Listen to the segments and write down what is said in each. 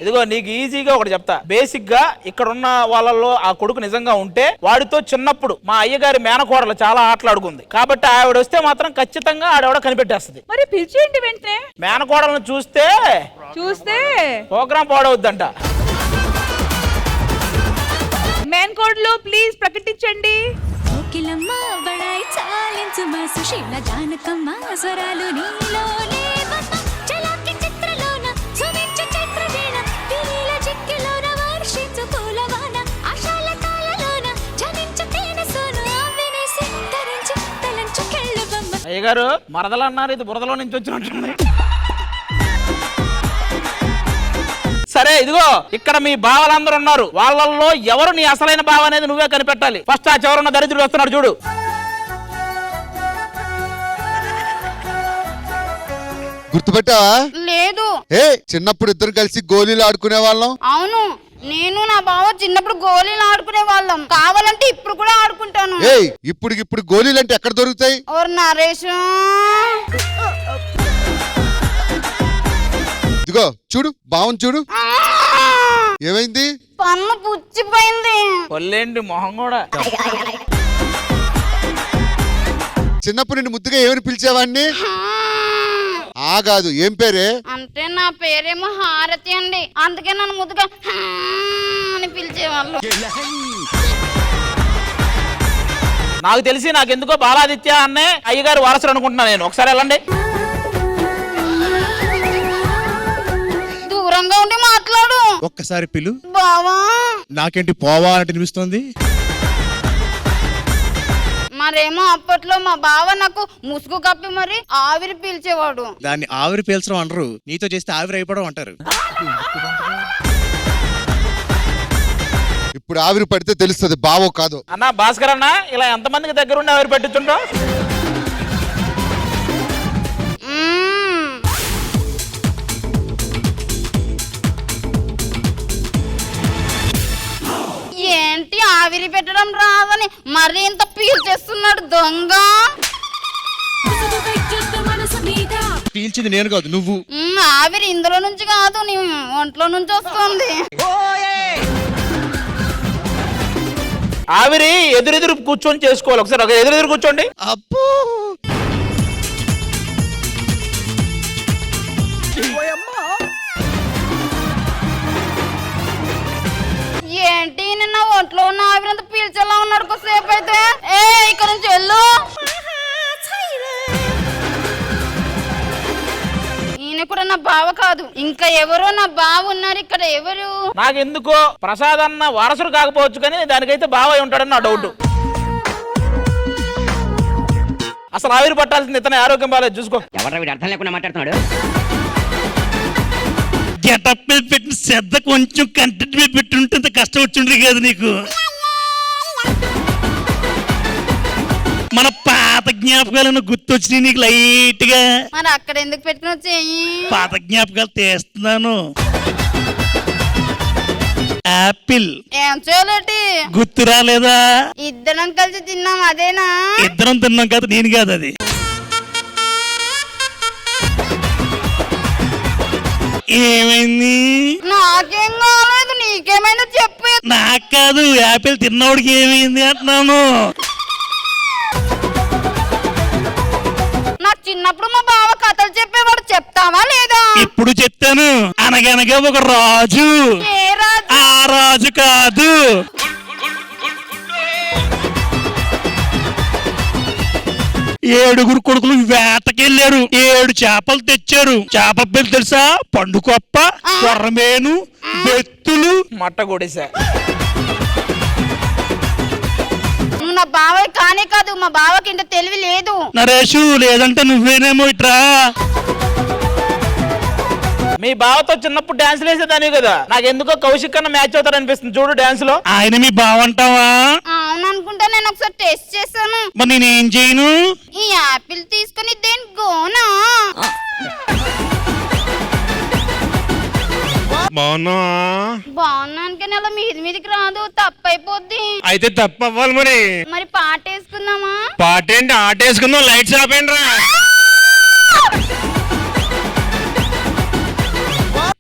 ఇదిగో నీకు ఈజీగా ఒకటి చెప్తా. బేసిక్ గా ఇక్కడ ఉన్న వాళ్ళలో ఆ కొడుకు నిజంగా ఉంటే వాడితో చిన్నప్పుడు మా అయ్యగారి మేనకోడలు చాలా ఆటలాడుకుంది కాబట్టి ఆవిడ వస్తే మాత్రం ఖచ్చితంగా ఆడవిడ కనిపెట్టేస్తుంది. మరి పిలిచేయండి వెంటనే. మేనకోడలను చూస్తే ప్రోగ్రాం పాడవద్దంట. మేనకోడలు ప్లీజ్ ప్రకటించండి. కోకిలమ్మ బడాయి చాలించు మా సుశీల జానకమ్మ స్వరాలు నీలో లేవమ్మ చలాకి చిత్రలోన సుమించు చిత్రవీణ తిరిల చిక్కిలోన వర్షించు పూలవాన ఆశాల తాళలోన జనించు తేనె సోను ఆవిని సింతరించి తలంచు కెళ్ళబమ్మ. అయ్యగారు మరదలు అన్నారు, ఇది బురదలో నుంచి వచ్చినట్టుంది. సరే ఇదిగో ఇక్కడ మీ బావలందరూ ఉన్నారు, వాళ్ళల్లో ఎవరు నీ అసలైన బావ అనేది నువ్వే కనిపెట్టాలి. ఫస్ట్ ఆ చివరున్న దరిద్రుడు వస్తున్నాడు చూడు. గుర్తుపెట్టావా? లేదు. ఏ చిన్నప్పుడు ఇద్దరు కలిసి గోళీలు ఆడుకునే వాళ్ళం. అవును, నేను నా బావ చిన్నప్పుడు గోళీలు ఆడుకునే వాళ్ళం. కావాలంటే ఇప్పుడు కూడా ఆడుకుంటాను. ఏయ్ ఇప్పుడు గోళీలు అంటే ఎక్కడ దొరుకుతాయి? ఓర్ నరేష్, ఇదిగో చూడు, బావని చూడు. ఏమైంది? పన్ను పుచ్చిపోయింది. కొల్లేండి మొహం కూడా. చిన్నప్పుడు నిన్ను ముద్దుగా ఏమని పిలిచేవాడిని? కాదు, ఏం పేరే? అంటే నా పేరేమో హారతి అండి, అందుకే నన్ను ముద్దుగా అని పిలిచేవాళ్ళు. నాకు తెలిసి నాకెందుకో బాలాదిత్య అన్నే అయ్యగారు వారసుడు అనుకుంటున్నా నేను. ఒకసారి వెళ్ళండి. దూరంగా ఉండి మాట్లాడు. ఒక్కసారి పిలు. బావా. నాకేంటి పోవా అంటే అనిపిస్తోంది. మరేమో అప్పట్లో మా బావ నాకు ముసుగు కప్పి మరి ఆవిరి పీల్చేవాడు. దాన్ని ఆవిరి పీల్చడం అంటారు, నీతో చేస్తే ఆవిరి అయిపోవడం అంటారు. ఇప్పుడు ఆవిరి పడితే తెలుస్తుంది బావో కాదు. అన్నా భాస్కర్ అన్న, ఇలా ఎంతమందికి దగ్గరుండి ఆవిరి పెట్టించుంటావు? ఏంటి ఆవిరి పెట్టడం రాదని మరి ఇంత పీల్చేస్తున్నాడు దొంగ. పీల్చింది నేను కాదు, నువ్వు. ఆవిరి ఇందులో నుంచి కాదు, నీ ఒంట్లో నుంచి వస్తుంది. ఆవిరి ఎదురెదురు కూర్చొని చేసుకోవాలి. ఒకసారి ఒక ఎదురెదురు కూర్చోండి. అబ్బో, ఏంటి నిన్న ఒంట్లో ఉన్న ఆవిరంతా పీల్చేలా ఉన్నాడు కొద్దిసేపు అయితే. ఇక్కడ నుంచి వెళ్ళు. ఈయన కూడా నా బావ కాదు, ఇంకా ఎవరో నా బావ ఉన్నారు ఇక్కడ. ఎవరు? నాకెందుకో ప్రసాద్ అన్న వారసుడు కాకపోవచ్చు కానీ దానికైతే బావ అయి ఉంటాడని నా డౌట్. అసలు ఆవిరి పట్టాల్సింది ఇతనే, ఆరోగ్యం బాగాలేదు చూసుకో. ఎవరు వీడు అర్థం లేకుండా మాట్లాడుతున్నాడు? గెటప్ మీద పెట్టిన శ్రద్ధ కొంచెం కంటెంట్ మీద పెట్టి ఉంటే కష్టం వచ్చిండ్రు కదా నీకు. మన పాత జ్ఞాపకాలను గుర్తొచ్చినాయి నీకు లైట్ గా. మరి అక్కడ ఎందుకు పెట్టుకుని వచ్చేయి? పాత జ్ఞాపకాలు తీస్తున్నాను. యాపిల్ ఏం చేయలేటి? గుర్తు రాలేదా? ఇద్దరం కలిసి తిన్నాం, అదేనా? ఇద్దరం తిన్నాం కదా, నేను కాదు అది. ఏమైంది? నాకేం కాలేదు, నీకేమైనా చెప్పు. నాకు కాదు, యాపిల్ తిన్నవాడికి ఏమైంది అంటున్నాను. నాకు చిన్నప్పుడు మా బావ కథలు చెప్పేవాడు, చెప్తావా లేదా? ఇప్పుడు చెప్తాను. అనగనగా ఒక రాజు. ఏ రాజు? ఆ రాజు కాదు, ఏడుగురు కొడుకులు వేటకెళ్ళారు. 7 చేపలు తెచ్చారు. చేపల పేరు తెలుసా? పండుకొప్ప, కొర్రమేను, బెత్తులు, మట్ట కొడేసా. నువ్వు నా బావ కానే కాదు, మా బావకి ఇంత తెలివి లేదు. నరేషు, లేదంటే నువ్వేనేమో ఇట్రా. మీ బావతో చిన్నప్పుడు డాన్స్ వేసేదాని కదా, నాకెందుకో కౌశిక్ కన్నా మ్యాచ్ అవుతాడు అనిపిస్తుంది చూడు డాన్స్ లో. ఆయన మీ బావంటావా? అవును అనుకుంటా, నేను ఒకసారి టెస్ట్ చేశాను. మరి నేనేం చేయను? ఈ యాపిల్ తీసుకుని దేని గోనా? బాగున్నాను కానీ అలా మీదికి రాదు, తప్పైపోద్ది. అయితే తప్పు అవ్వాలి మరి. మరి పాట వేసుకుందామా? పాట ఏంటి, ఆట వేసుకుందాం. లైట్స్ ఆపేయండి రా.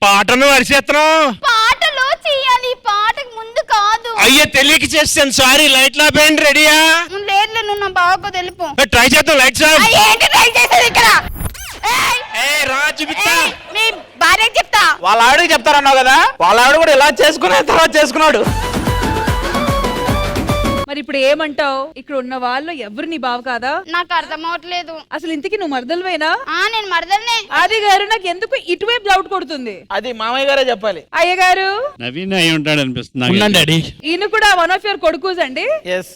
పాటను అరిచేస్తున్నావు. పాటలో చెయ్యాలి, పాటకు ముందు కాదు. అయ్యే తెలియక చేస్తాను సారీ. లైట్ లాపేయండి. రెడీయా? లేదు నువ్వు నా బావకు తెలిపో. ట్రై చేద్దాం. Lights off. ఏంటి ట్రై చేసేది ఇక్కడ? రా చూపిస్తా. మీ భార్యకి చెప్తా. వాళ్ళ ఆవిడకి చెప్తారన్నావు కదా, వాళ్ళ ఆవిడ కూడా ఇలా చేసుకునే తర్వాత చేసుకున్నాడు. మరి ఇప్పుడు ఏమంటావు? ఇక్కడ ఉన్న వాళ్ళు ఎవరు నీ బావ కాదా? నాకు అర్థం అవట్లేదు. అసలు ఇంతకీ నువ్వు మరదలువేనా? నేను మరదల్నే. ఆది గారు నాకు ఎందుకు ఇటువైపు డౌట్ కొడుతుంది. అది మామయ్య గారే చెప్పాలి. అయ్యగారు నవీన్ అయి ఉంటాడు అనిపిస్తుంది. ఉన్నాను డాడీ. ఈయన కూడా వన్ ఆఫ్ యువర్ కొడుకుస్ అండి. ఎస్.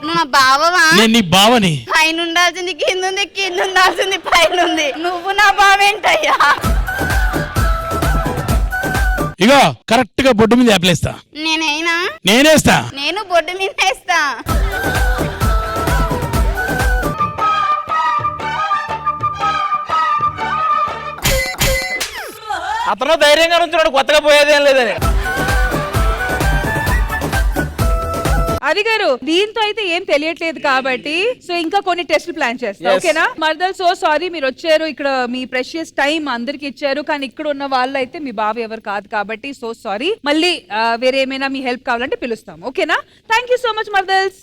నువ్వు నా బావవా? నేను నీ బావని. పైన ఉండాల్సింది కింద ఉంది, కింద ఉండాల్సింది పైన ఉంది. నువ్వు నా బావేంటయ్యా? ఇగో కరెక్ట్ గా బొడ్డు మీద యాప్లేస్తా. నేనైనా? నేనేస్తా. నేను బొడ్డు మీద వేస్తా. అతను ధైర్యంగా ఉంచున్నాడు, కొత్తగా పోయేదేం లేదని. ఆది గారు దీంతో అయితే ఏం తెలియట్లేదు కాబట్టి సో ఇంకా కొన్ని టెస్ట్లు ప్లాన్ చేస్తా. Yes. ఓకేనా? మరదల్ సో సారీ మీరు వచ్చారు, ఇక్కడ మీ ప్రెషియస్ టైం అందరికి ఇచ్చారు, కానీ ఇక్కడ ఉన్న వాళ్ళు అయితే మీ బావ ఎవరు కాదు కాబట్టి సో సారీ. మళ్ళీ వేరే ఏమైనా మీ హెల్ప్ కావాలంటే పిలుస్తాం. ఓకేనా? Thank you so much మరదల్స్.